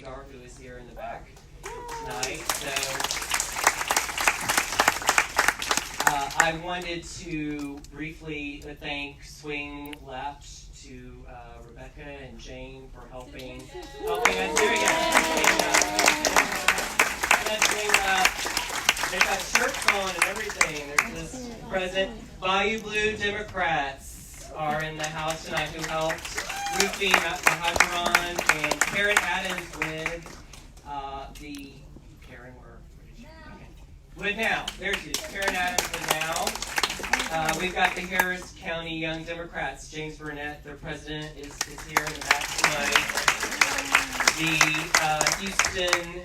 Hegar, who is here in the back tonight. So I wanted to briefly thank Swing Left to Rebecca and Jane for helping us. There you go. They've got shirts on and everything. There's this present. Bayou Blue Democrats are in the house tonight who helped roofing at the Hydron, and Karen Adams with the Karen Wood Now. There she is. Karen Adams Wood Now. We've got the Harris County Young Democrats. James Burnett, their president, is here in the back tonight. The Houston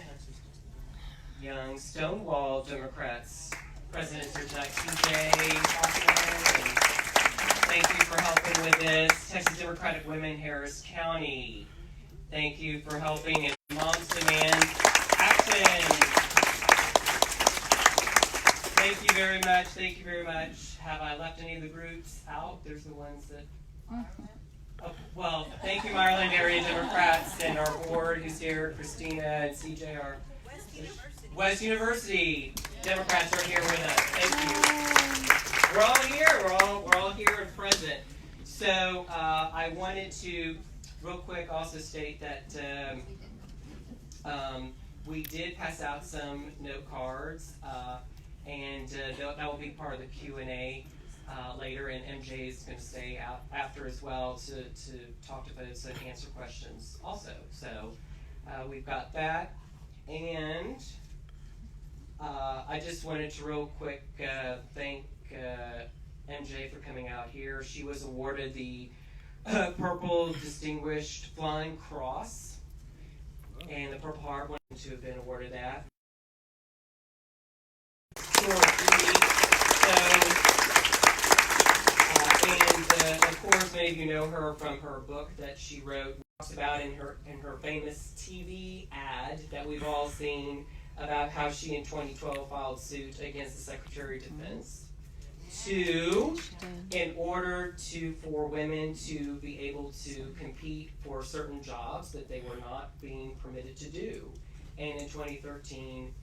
Young Stonewall Democrats president here tonight, CJ Hoffman. Thank you for helping with this. Texas Democratic Women, Harris County. Thank you for helping. And Moms Demand Action. Thank you very much. Thank you very much. Have I left any of the groups out? There's the ones that... Oh, well, thank you, Meyerland Area Democrats, and our board who's here, Christina and CJ, our West University Democrats are here with us. Thank you. We're all here. We're all here and present. So I wanted to real quick also state that we did pass out some note cards, and that will be part of the Q&A later. And MJ is going to stay out after as well to talk to folks and answer questions also. So we've got that, and I just wanted to real quick thank MJ for coming out here. She was awarded the Purple Distinguished Flying Cross, and the Purple Heart wanted to have been awarded that. And of course, many of you know her from her book that she wrote, talks about in her famous TV ad that we've all seen, about how she in 2012 filed suit against the Secretary of Defense in order for women to be able to compete for certain jobs that they were not being permitted to do. And in 2013,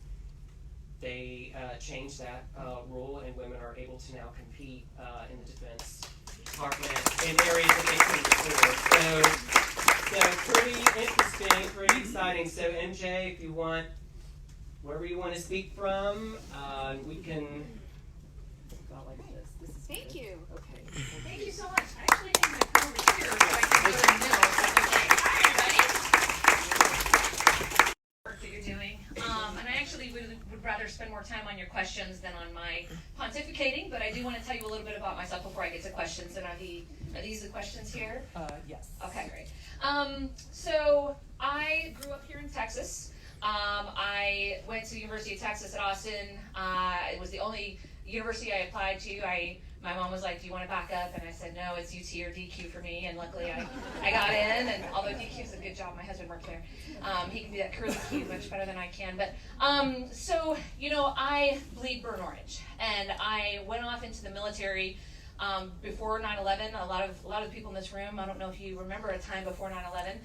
they changed that rule, and women are able to now compete in the Defense Department in areas that they couldn't before. So pretty interesting, pretty exciting. So MJ, if you want, wherever you want to speak from, we can go like this. Thank you. Okay. Thank you so much. I actually think I'm going to come over here so I can go in the middle. Hi, everybody. Work that you're doing. And I actually would rather spend more time on your questions than on my pontificating, but I do want to tell you a little bit about myself before I get to questions. And are these the questions here? Yes. Okay, great. So I grew up here in Texas. I went to the University of Texas at Austin. It was the only university I applied to. My mom was like, do you want to back up? And I said, no, it's UT or DQ for me. And luckily I got in. And although DQ is a good job, my husband worked there. He can do that curly Q much better than I can. But so, I bleed burnt orange. And I went off into the military before 9/11. A lot of people in this room, I don't know if you remember a time before 9/11.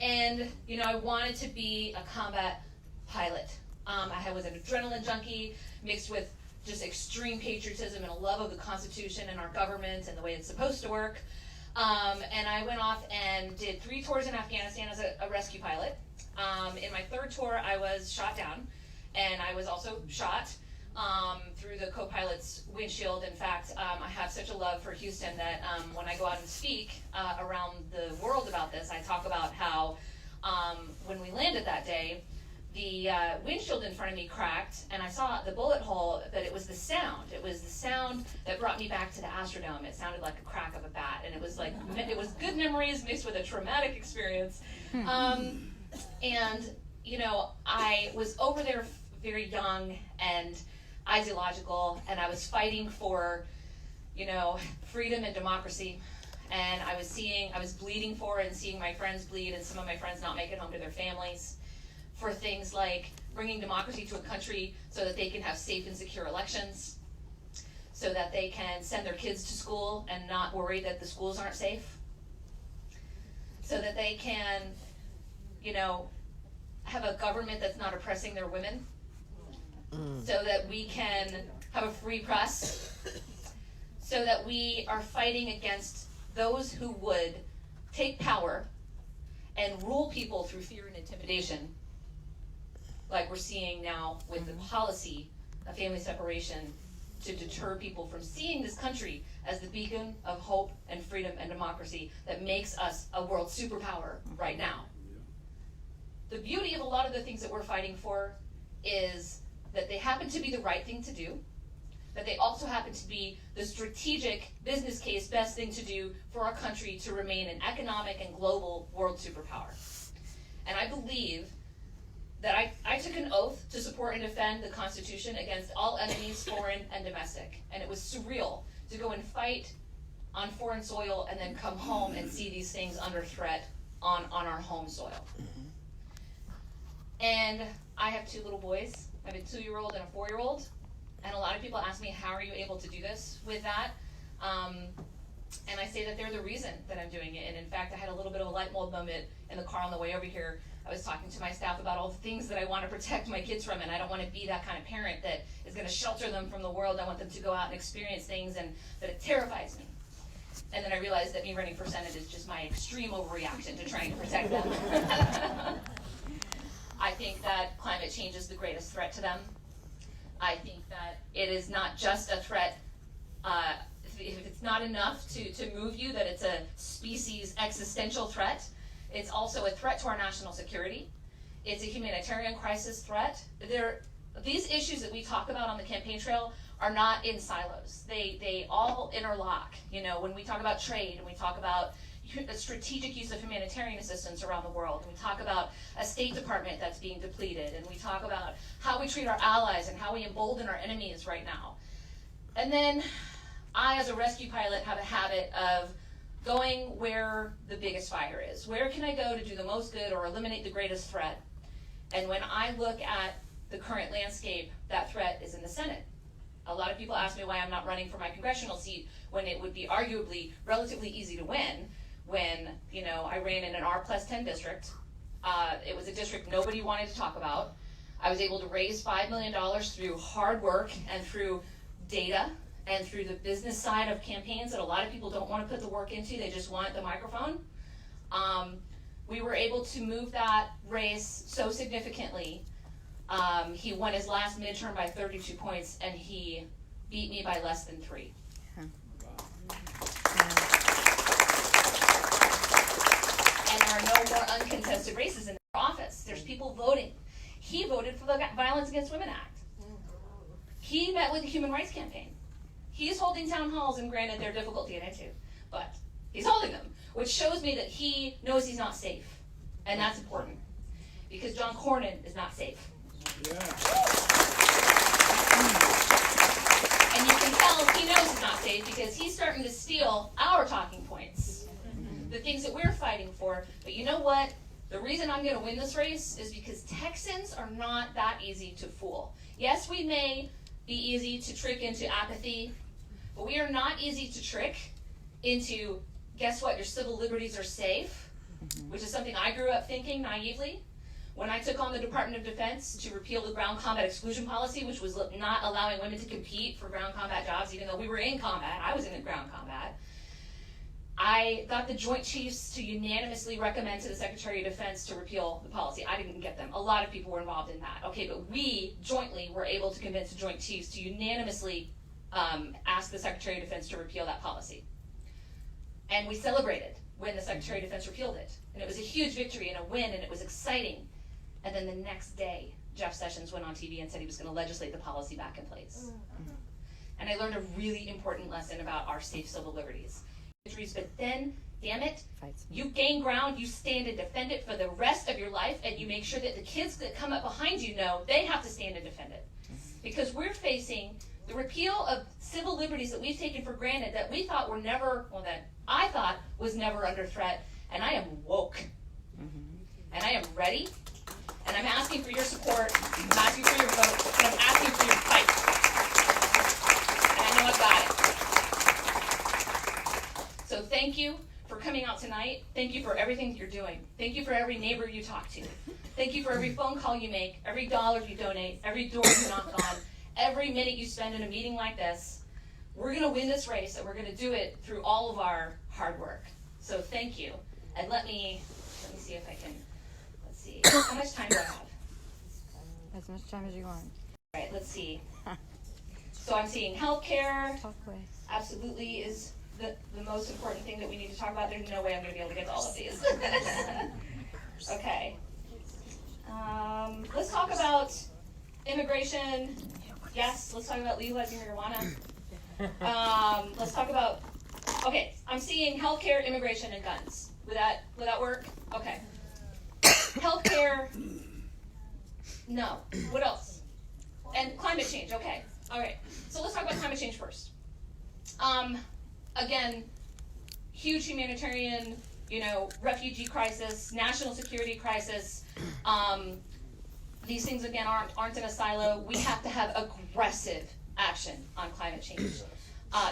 And I wanted to be a combat pilot. I was an adrenaline junkie mixed with just extreme patriotism and a love of the Constitution and our government and the way it's supposed to work. And I went off and did 3 tours in Afghanistan as a rescue pilot. In my 3rd tour, I was shot down, and I was also shot through the co-pilot's windshield. In fact, I have such a love for Houston that when I go out and speak around the world about this, I talk about how when we landed that day, the windshield in front of me cracked, and I saw the bullet hole, but it was the sound. It was the sound that brought me back to the Astrodome. It sounded like a crack of a bat, and it was good memories mixed with a traumatic experience. And, I was over there very young and ideological, and I was fighting for, freedom and democracy. And I was bleeding for it and seeing my friends bleed, and some of my friends not make it home to their families, for things like bringing democracy to a country so that they can have safe and secure elections, so that they can send their kids to school and not worry that the schools aren't safe, so that they can, have a government that's not oppressing their women, so that we can have a free press, so that we are fighting against those who would take power and rule people through fear and intimidation, like we're seeing now with the policy of family separation, to deter people from seeing this country as the beacon of hope and freedom and democracy that makes us a world superpower right now. The beauty of a lot of the things that we're fighting for is that they happen to be the right thing to do, that they also happen to be the strategic business case best thing to do for our country to remain an economic and global world superpower. And I believe that I took an oath to support and defend the Constitution against all enemies, foreign and domestic. And it was surreal to go and fight on foreign soil and then come home and see these things under threat on our home soil. And I have 2 little boys. I have a 2-year-old and a 4-year-old. And a lot of people ask me, how are you able to do this with that? And I say that they're the reason that I'm doing it. And in fact, I had a little bit of a light bulb moment in the car on the way over here. I was talking to my staff about all the things that I want to protect my kids from, and I don't want to be that kind of parent that is going to shelter them from the world. I want them to go out and experience things, and that it terrifies me. And then I realized that me running for Senate is just my extreme overreaction to trying to protect them. I think that climate change is the greatest threat to them. I think that it is not just a threat, if it's not enough to move you, that it's a species existential threat. It's also a threat to our national security. It's a humanitarian crisis threat. These issues that we talk about on the campaign trail are not in silos. They all interlock. You know, when we talk about trade and we talk about the strategic use of humanitarian assistance around the world, and we talk about a State Department that's being depleted, and we talk about how we treat our allies and how we embolden our enemies right now. And then I, as a rescue pilot, have a habit of going where the biggest fire is. Where can I go to do the most good or eliminate the greatest threat? And when I look at the current landscape, that threat is in the Senate. A lot of people ask me why I'm not running for my congressional seat when it would be arguably relatively easy to win. When, you know, I ran in an R+10 district. It was a district nobody wanted to talk about. I was able to raise $5 million through hard work and through data and through the business side of campaigns that a lot of people don't want to put the work into. They just want the microphone. We were able to move that race so significantly. He won his last midterm by 32 points, and he beat me by less than 3. And there are no more uncontested races in the office. There's people voting. He voted for the Violence Against Women Act. He met with the Human Rights Campaign. He's holding town halls, and granted, they're difficult to get into, but he's holding them, which shows me that he knows he's not safe. And that's important, because John Cornyn is not safe. Yeah. And you can tell he knows he's not safe because he's starting to steal our talking points, the things that we're fighting for. But you know what? The reason I'm going to win this race is because Texans are not that easy to fool. Yes, we may be easy to trick into apathy, but we are not easy to trick into, guess what, your civil liberties are safe, which is something I grew up thinking naively. When I took on the Department of Defense to repeal the ground combat exclusion policy, which was not allowing women to compete for ground combat jobs, even though we were in combat, I was in the ground combat, I got the Joint Chiefs to unanimously recommend to the Secretary of Defense to repeal the policy. I didn't get them. A lot of people were involved in that. Okay, but we jointly were able to convince the Joint Chiefs to unanimously ask the Secretary of Defense to repeal that policy. And we celebrated when the Secretary of Defense repealed it. And it was a huge victory and a win, and it was exciting. And then the next day, Jeff Sessions went on TV and said he was going to legislate the policy back in place. And I learned a really important lesson about our safe civil liberties. But then, damn it, you gain ground, you stand and defend it for the rest of your life, and you make sure that the kids that come up behind you know they have to stand and defend it. Because we're facing the repeal of civil liberties that we've taken for granted, that we thought were never, well, that I thought was never under threat, and I am woke. And I am ready, and I'm asking for your support, I'm asking for your vote, and I'm asking for your fight. And I know I've got it. So thank you for coming out tonight. Thank you for everything that you're doing. Thank you for every neighbor you talk to. Thank you for every phone call you make, every dollar you donate, every door you knock on, every minute you spend in a meeting like this. We're going to win this race, and we're going to do it through all of our hard work. So thank you. And let me see if I can, let's see, how much time do I have? As much time as you want. All right, let's see. So I'm seeing healthcare, absolutely is the most important thing that we need to talk about. There's no way I'm going to be able to get to all of these. Okay. Let's talk about immigration. Yes, let's talk about legalizing marijuana. Let's talk about, okay, I'm seeing healthcare, immigration, and guns. Would that work? Okay. Healthcare, no. What else? And climate change, okay. All right. So let's talk about climate change first. Again, huge humanitarian, refugee crisis, national security crisis. These things, again, aren't in a silo. We have to have aggressive action on climate change.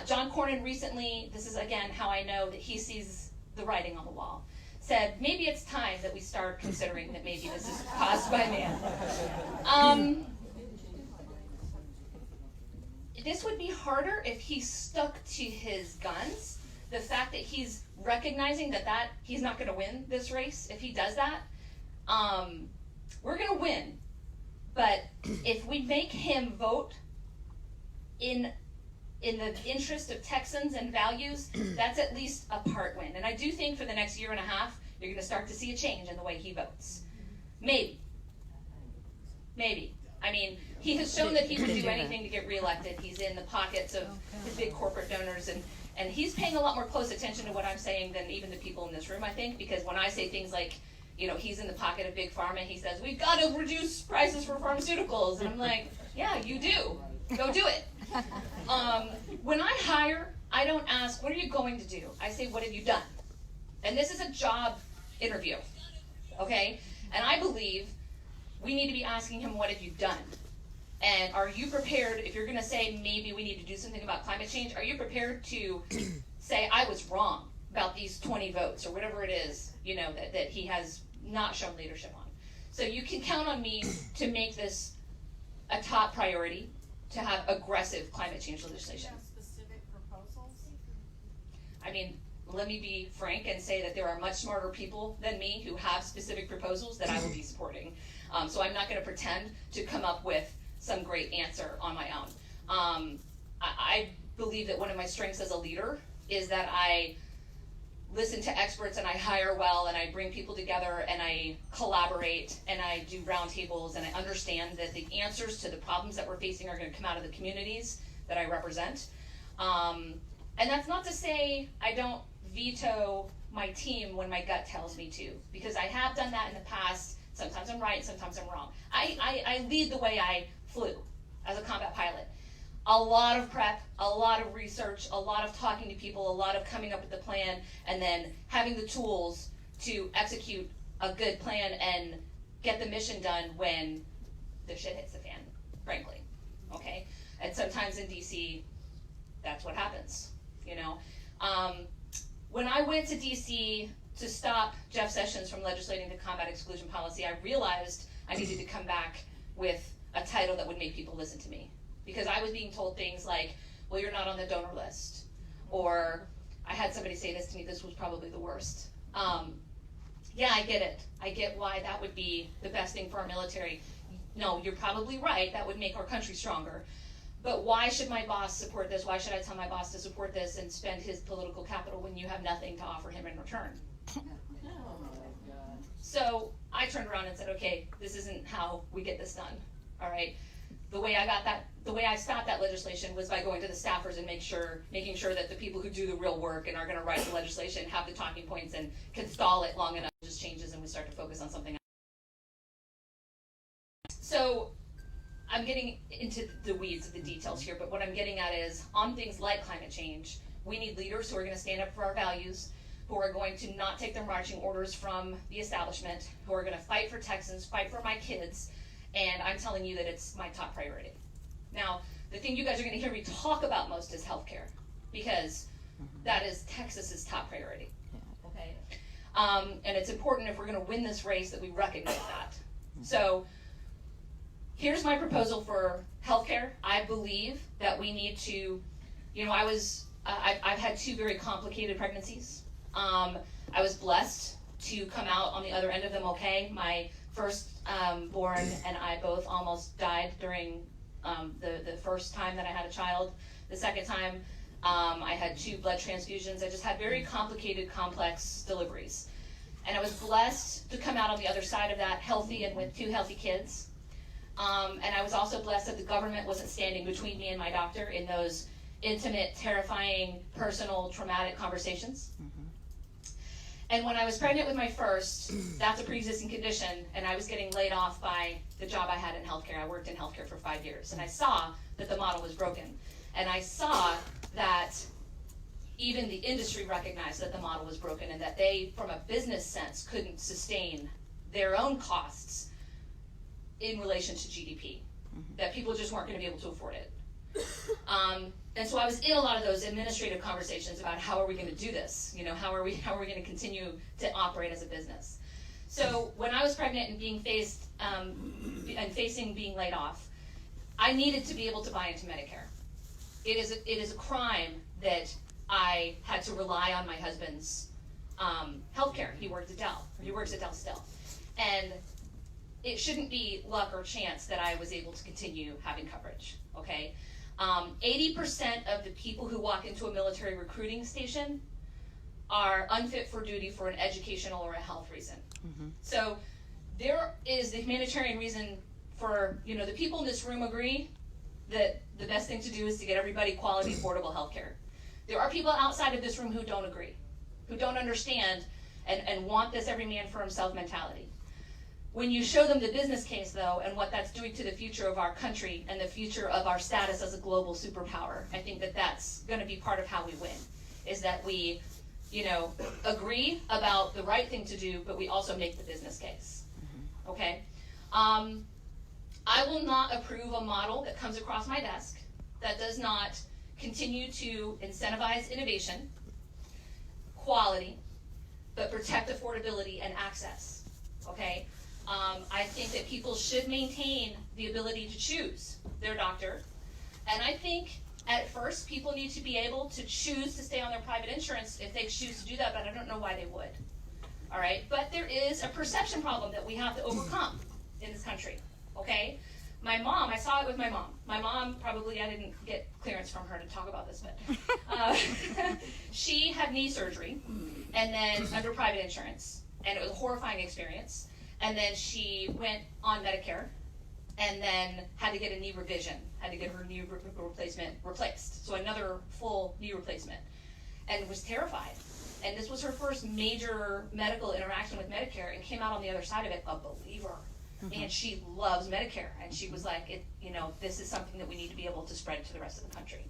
John Cornyn recently, this is, again, how I know that he sees the writing on the wall, said, maybe it's time that we start considering that maybe this is caused by man. This would be harder if he stuck to his guns. The fact that he's recognizing that he's not going to win this race, if he does that, we're going to win. But if we make him vote in the interest of Texans and values, that's at least a part win. And I do think for the next year and a half, you're going to start to see a change in the way he votes. Maybe. I mean, he has shown that he would do anything to get reelected. He's in the pockets of his big corporate donors, and he's paying a lot more close attention to what I'm saying than even the people in this room, I think, because when I say things like, he's in the pocket of big pharma, he says, we've got to reduce prices for pharmaceuticals. And I'm like, yeah, you do. Go do it. When I hire, I don't ask, what are you going to do? I say, what have you done? And this is a job interview, okay? And I believe we need to be asking him, what have you done? And are you prepared, if you're going to say maybe we need to do something about climate change, are you prepared to say, I was wrong about these 20 votes or whatever it is, that he has not shown leadership on? So you can count on me to make this a top priority, to have aggressive climate change legislation. Specific proposals? I mean, let me be frank and say that there are much smarter people than me who have specific proposals that I will be supporting. So I'm not going to pretend to come up with some great answer on my own. I believe that one of my strengths as a leader is that I listen to experts and I hire well and I bring people together and I collaborate and I do roundtables and I understand that the answers to the problems that we're facing are going to come out of the communities that I represent. And that's not to say I don't veto my team when my gut tells me to, because I have done that in the past. Sometimes I'm right, sometimes I'm wrong. I lead the way I flew as a combat pilot. A lot of prep, a lot of research, a lot of talking to people, a lot of coming up with the plan, and then having the tools to execute a good plan and get the mission done when the shit hits the fan, frankly, okay? And sometimes in DC, that's what happens, When I went to DC to stop Jeff Sessions from legislating the combat exclusion policy, I realized I needed to come back with a title that would make people listen to me. Because I was being told things like, well, you're not on the donor list. Or I had somebody say this to me, this was probably the worst. Yeah, I get it. I get why that would be the best thing for our military. No, you're probably right, that would make our country stronger. But why should my boss support this? Why should I tell my boss to support this and spend his political capital when you have nothing to offer him in return? So I turned around and said, okay, this isn't how we get this done, all right? The way I stopped that legislation was by going to the staffers and making sure that the people who do the real work and are gonna write the legislation have the talking points and can stall it long enough, it just changes and we start to focus on something else. So I'm getting into the weeds of the details here, but what I'm getting at is on things like climate change, we need leaders who are gonna stand up for our values, who are going to not take their marching orders from the establishment, who are gonna fight for Texans, fight for my kids, and I'm telling you that it's my top priority. Now, the thing you guys are gonna hear me talk about most is healthcare, because that is Texas's top priority, okay? And it's important if we're gonna win this race that we recognize that. So here's my proposal for healthcare. I believe that we need to, I've had 2 very complicated pregnancies. I was blessed to come out on the other end of them okay. My first born and I both almost died during the first time that I had a child. The second time, I had 2 blood transfusions. I just had very complicated, complex deliveries. And I was blessed to come out on the other side of that healthy and with 2 healthy kids. And I was also blessed that the government wasn't standing between me and my doctor in those intimate, terrifying, personal, traumatic conversations. And when I was pregnant with my first, that's a pre-existing condition, and I was getting laid off by the job I had in healthcare. I worked in healthcare for 5 years, and I saw that the model was broken. And I saw that even the industry recognized that the model was broken and that they, from a business sense, couldn't sustain their own costs in relation to GDP, that people just weren't going to be able to afford it. And so I was in a lot of those administrative conversations about how are we going to do this? How are we going to continue to operate as a business? So when I was pregnant and being facing being laid off, I needed to be able to buy into Medicare. It is a crime that I had to rely on my husband's health care. He works at Dell still. And it shouldn't be luck or chance that I was able to continue having coverage, okay? 80% of the people who walk into a military recruiting station are unfit for duty for an educational or a health reason. So there is the humanitarian reason for, the people in this room agree that the best thing to do is to get everybody quality, affordable health care. There are people outside of this room who don't agree, who don't understand and want this every man for himself mentality. When you show them the business case, though, and what that's doing to the future of our country and the future of our status as a global superpower, I think that that's going to be part of how we win, is that we, agree about the right thing to do, but we also make the business case, okay? I will not approve a model that comes across my desk that does not continue to incentivize innovation, quality, but protect affordability and access, okay? I think that people should maintain the ability to choose their doctor. And I think at first people need to be able to choose to stay on their private insurance if they choose to do that, but I don't know why they would. All right, but there is a perception problem that we have to overcome in this country, okay? My mom, I saw it with my mom. My mom, probably I didn't get clearance from her to talk about this, but she had knee surgery and then under private insurance, and it was a horrifying experience. And then she went on Medicare and then had to get a knee revision, had to get her knee replacement replaced. So another full knee replacement, and was terrified. And this was her first major medical interaction with Medicare, and came out on the other side of it a believer. And she loves Medicare, and she was like, this is something that we need to be able to spread to the rest of the country.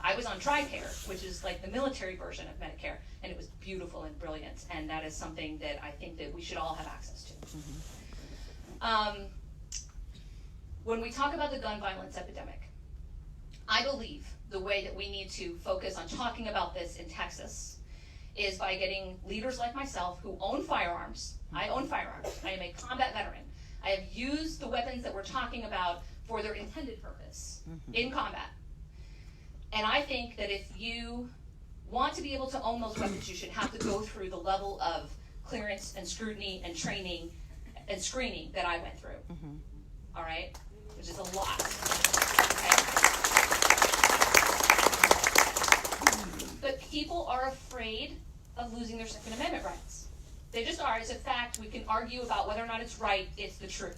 I was on TRICARE, which is like the military version of Medicare, and it was beautiful and brilliant, and that is something that I think that we should all have access to. When we talk about the gun violence epidemic, I believe the way that we need to focus on talking about this in Texas is by getting leaders like myself who own firearms. I own firearms. I am a combat veteran. I have used the weapons that we're talking about for their intended purpose in combat. And I think that if you want to be able to own those weapons, you should have to go through the level of clearance and scrutiny and training and screening that I went through. All right? Which is a lot. Okay? But people are afraid of losing their Second Amendment rights. They just are. It's a fact. We can argue about whether or not it's right. It's the truth.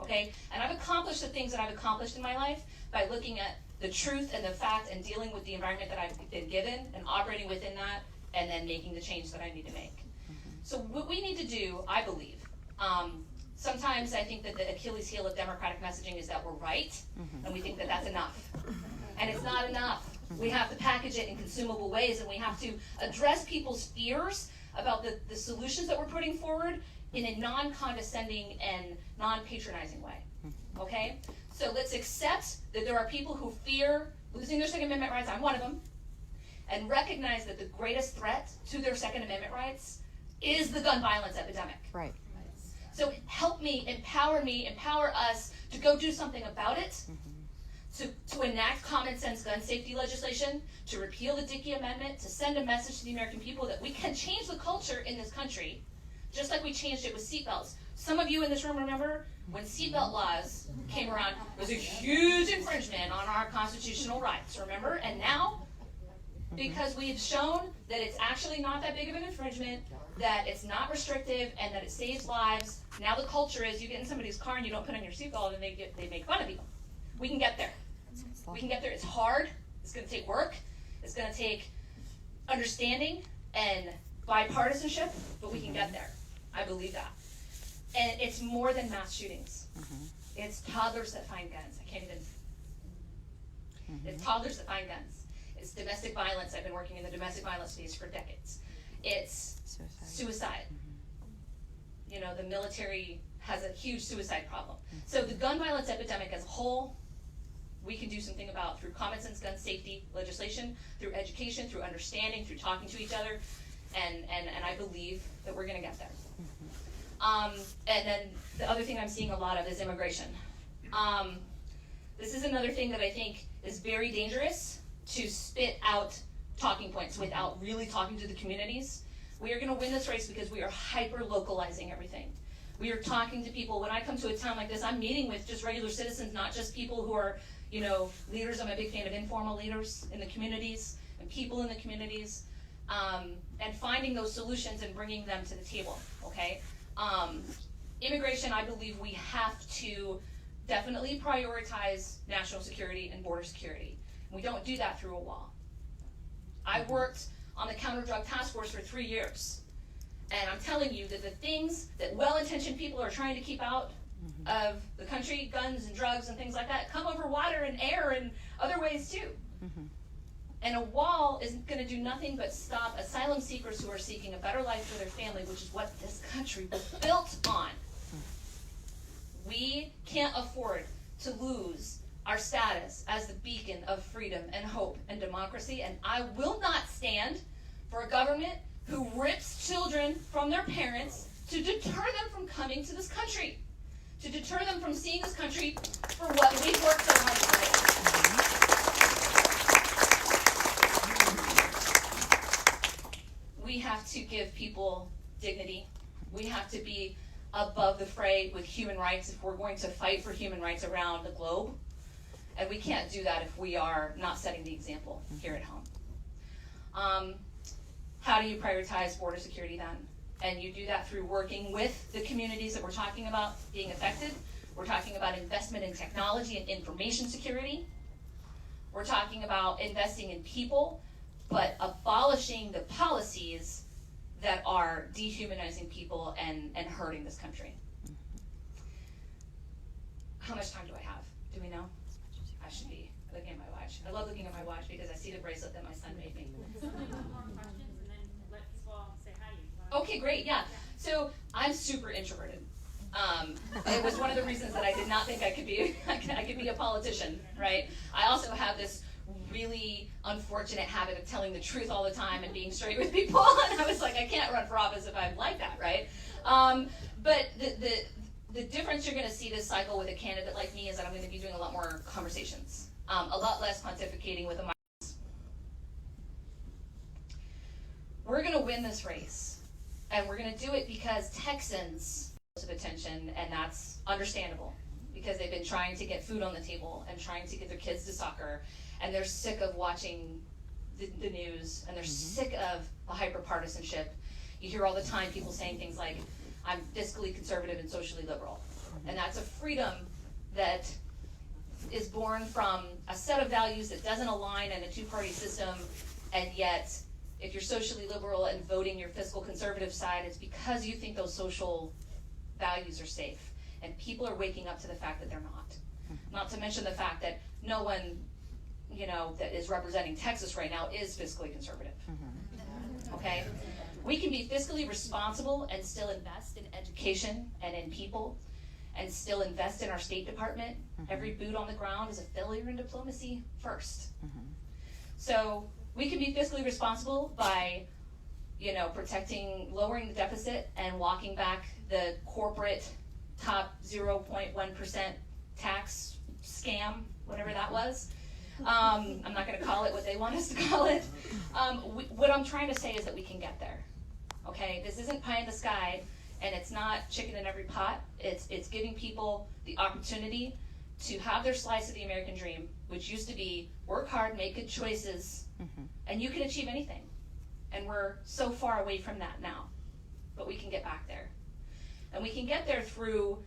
Okay? And I've accomplished the things that I've accomplished in my life by looking at the truth and the fact and dealing with the environment that I've been given and operating within that and then making the change that I need to make. So what we need to do, I believe, sometimes I think that the Achilles heel of Democratic messaging is that we're right, and we think that that's enough. And it's not enough. We have to package it in consumable ways, and we have to address people's fears about the solutions that we're putting forward in a non-condescending and non-patronizing way, okay? So let's accept that there are people who fear losing their Second Amendment rights, I'm one of them, and recognize that the greatest threat to their Second Amendment rights is the gun violence epidemic. Right. So help me, empower us to go do something about it, to enact common sense gun safety legislation, to repeal the Dickey Amendment, to send a message to the American people that we can change the culture in this country, just like we changed it with seatbelts. Some of you in this room remember when seatbelt laws came around, it was a huge infringement on our constitutional rights, remember? And now, because we've shown that it's actually not that big of an infringement, that it's not restrictive, and that it saves lives, now the culture is you get in somebody's car and you don't put on your seatbelt and they make fun of you. We can get there. We can get there. It's hard. It's going to take work. It's going to take understanding and bipartisanship, but we can get there. I believe that. And it's more than mass shootings. It's toddlers that find guns. I can't even. It's toddlers that find guns. It's domestic violence. I've been working in the domestic violence space for decades. It's suicide. You know, the military has a huge suicide problem. So the gun violence epidemic as a whole, we can do something about through common sense gun safety legislation, through education, through understanding, through talking to each other, and I believe that we're going to get there. And then the other thing I'm seeing a lot of is immigration. This is another thing that I think is very dangerous, to spit out talking points without really talking to the communities. We are going to win this race because we are hyper-localizing everything. We are talking to people. When I come to a town like this, I'm meeting with just regular citizens, not just people who are, you know, leaders. I'm a big fan of informal leaders in the communities and people in the communities, and finding those solutions and bringing them to the table, okay? Immigration, I believe we have to definitely prioritize national security and border security. We don't do that through a wall. I worked on the counter drug task force for 3 years. And I'm telling you that the things that well-intentioned people are trying to keep out of the country, guns and drugs and things like that, come over water and air and other ways too. And a wall isn't going to do nothing but stop asylum seekers who are seeking a better life for their family, which is what this country was built on. We can't afford to lose our status as the beacon of freedom and hope and democracy, and I will not stand for a government who rips children from their parents to deter them from coming to this country, to deter them from seeing this country for what we've worked so hard to make. We have to give people dignity. We have to be above the fray with human rights if we're going to fight for human rights around the globe. And we can't do that if we are not setting the example here at home. How do you prioritize border security then? And you do that through working with the communities that we're talking about being affected. We're talking about investment in technology and information security. We're talking about investing in people, but abolishing the policies that are dehumanizing people and hurting this country. How much time do I have? Do we know? I should be looking at my watch. I love looking at my watch because I see the bracelet that my son made me. More questions and then let people say hi to you. Okay, great, yeah. So I'm super introverted. It was one of the reasons that I did not think I could be a politician, right? I also have this really unfortunate habit of telling the truth all the time and being straight with people, and I was like, I can't run for office if I'm like that, right? But the difference you're going to see this cycle with a candidate like me is that I'm going to be doing a lot more conversations, a lot less pontificating with a mic. We're going to win this race, and we're going to do it because Texans of attention, and that's understandable because they've been trying to get food on the table and trying to get their kids to soccer, and they're sick of watching the news, and they're sick of the hyper-partisanship. You hear all the time people saying things like, I'm fiscally conservative and socially liberal. And that's a freedom that is born from a set of values that doesn't align in a two-party system, and yet if you're socially liberal and voting your fiscal conservative side, it's because you think those social values are safe. And people are waking up to the fact that they're not. Not to mention the fact that no one, that is representing Texas right now is fiscally conservative. Okay? We can be fiscally responsible and still invest in education and in people and still invest in our State Department. Every boot on the ground is a failure in diplomacy first. So we can be fiscally responsible by protecting, lowering the deficit and walking back the corporate top 0.1% tax scam, whatever that was. I'm not going to call it what they want us to call it. What I'm trying to say is that we can get there. Okay, this isn't pie in the sky, and it's not chicken in every pot. It's giving people the opportunity to have their slice of the American dream, which used to be work hard, make good choices, and you can achieve anything. And we're so far away from that now, but we can get back there. And we can get there through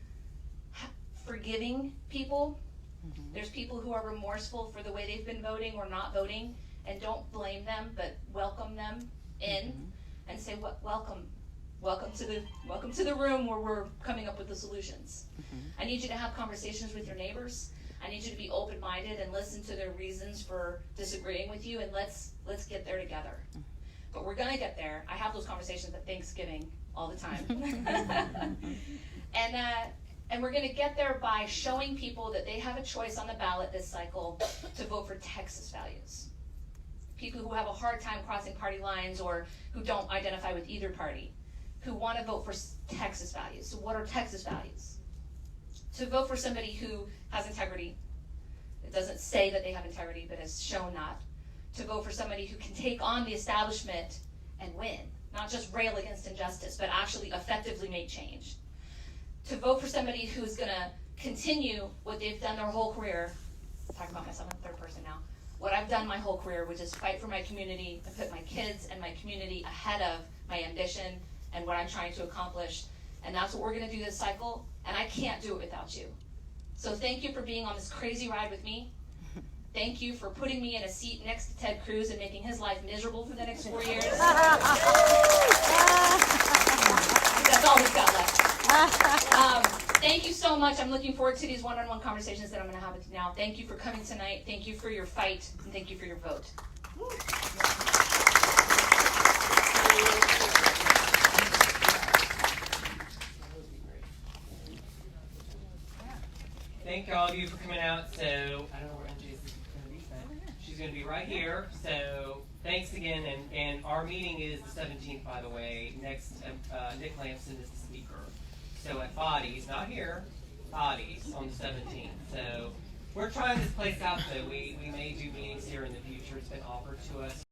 forgiving people. There's people who are remorseful for the way they've been voting or not voting, and don't blame them, but welcome them in and say, welcome to the room where we're coming up with the solutions. I need you to have conversations with your neighbors. I need you to be open-minded and listen to their reasons for disagreeing with you, and let's get there together. But we're gonna get there. I have those conversations at Thanksgiving all the time. And we're gonna get there by showing people that they have a choice on the ballot this cycle to vote for Texas values. People who have a hard time crossing party lines or who don't identify with either party, who wanna vote for Texas values. So what are Texas values? To vote for somebody who has integrity. It doesn't say that they have integrity, but has shown that. To vote for somebody who can take on the establishment and win, not just rail against injustice, but actually effectively make change. To vote for somebody who's gonna continue what they've done their whole career. I'm talking about myself in third person now. What I've done my whole career, which is fight for my community and put my kids and my community ahead of my ambition and what I'm trying to accomplish. And that's what we're gonna do this cycle, and I can't do it without you. So thank you for being on this crazy ride with me. Thank you for putting me in a seat next to Ted Cruz and making his life miserable for the next 4 years. That's all he's got left. Thank you so much. I'm looking forward to these one-on-one conversations that I'm going to have with you now. Thank you for coming tonight. Thank you for your fight, and thank you for your vote. Thank all of you for coming out. So, I don't know where MJ is going to be, but she's going to be right here. So, thanks again. And our meeting is the 17th, by the way. Next, Nick Lampson is the speaker. So, at Bodies, not here, Bodies on the 17th. So, we're trying this place out, though. We may do meetings here in the future. It's been offered to us.